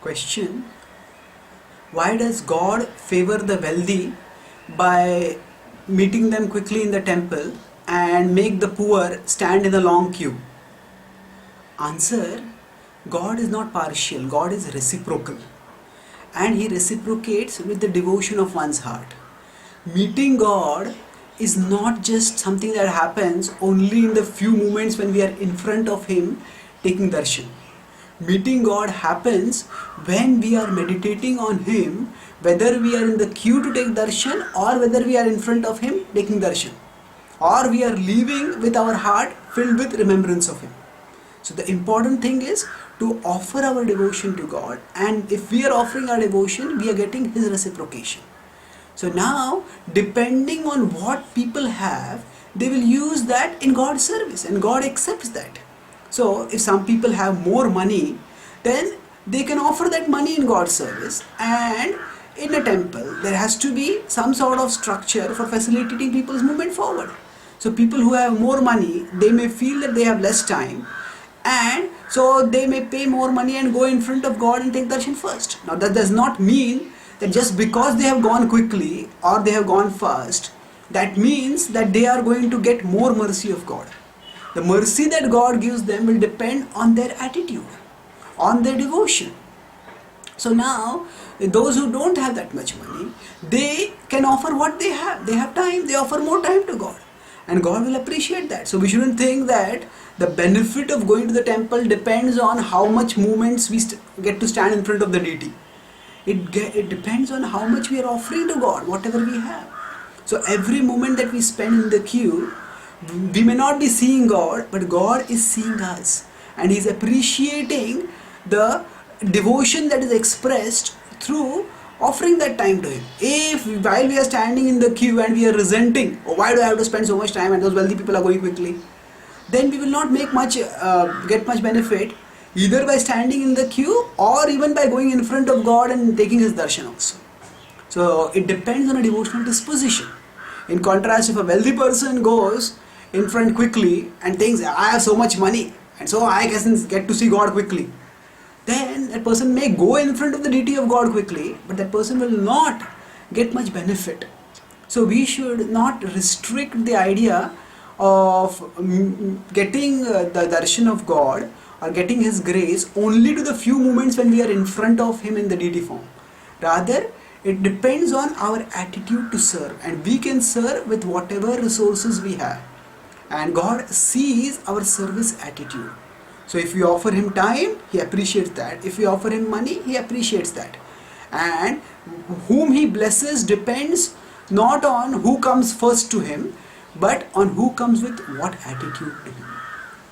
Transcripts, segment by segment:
Question: why does God favor the wealthy by meeting them quickly in the temple and make the poor stand in a long queue? Answer: God is not partial, God is reciprocal, and He reciprocates with the devotion of one's heart. Meeting God is not just something that happens only in the few moments when we are in front of Him taking darshan. Meeting God happens when we are meditating on Him, whether we are in the queue to take darshan or whether we are in front of Him taking darshan, or we are leaving with our heart filled with remembrance of Him. So the important thing is to offer our devotion to God, and if we are offering our devotion, we are getting His reciprocation. So now, depending on what people have, they will use that in God's service, and God accepts that. So if some people have more money, then they can offer that money in God's service, and in a temple there has to be some sort of structure for facilitating people's movement forward. So people who have more money, they may feel that they have less time, and so they may pay more money and go in front of God and take darshan first. Now that does not mean that just because they have gone quickly or they have gone fast, that means that they are going to get more mercy of God. The mercy that God gives them will depend on their attitude, on their devotion. So now, those who don't have that much money, they can offer what they have. They have time, they offer more time to God. And God will appreciate that. So we shouldn't think that the benefit of going to the temple depends on how much moments we get to stand in front of the deity. It depends on how much we are offering to God, whatever we have. So every moment that we spend in the queue, we may not be seeing God, but God is seeing us, and He is appreciating the devotion that is expressed through offering that time to Him. If while we are standing in the queue and we are resenting, oh, why do I have to spend so much time and those wealthy people are going quickly, then we will not make much get much benefit, either by standing in the queue or even by going in front of God and taking His darshan also. So it depends on a devotional disposition. In contrast, if a wealthy person goes in front quickly and thinks, I have so much money and so I can get to see God quickly, then that person may go in front of the deity of God quickly, but that person will not get much benefit. So we should not restrict the idea of getting the darshan of God or getting His grace only to the few moments when we are in front of Him in the deity form. Rather, it depends on our attitude to serve, and we can serve with whatever resources we have. And God sees our service attitude. So if we offer Him time, He appreciates that. If we offer Him money, He appreciates that. And whom He blesses depends not on who comes first to Him, but on who comes with what attitude to Him.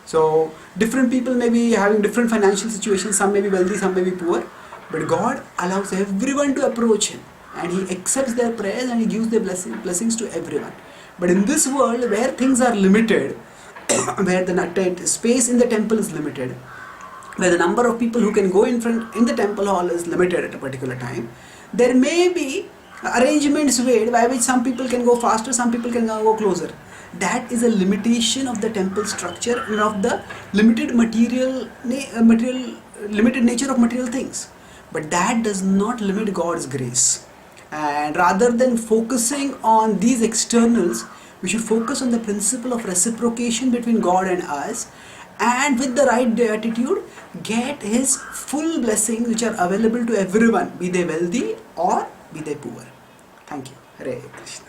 So different people may be having different financial situations. Some may be wealthy, some may be poor. But God allows everyone to approach Him, and He accepts their prayers and He gives their blessings to everyone. But in this world where things are limited, where the space in the temple is limited, where the number of people who can go in front in the temple hall is limited at a particular time, there may be arrangements made by which some people can go faster, some people can go closer. That is a limitation of the temple structure and of the limited limited nature of material things. But that does not limit God's grace. And rather than focusing on these externals, we should focus on the principle of reciprocation between God and us, and with the right attitude, get His full blessings which are available to everyone, be they wealthy or be they poor. Thank you. Hare Krishna.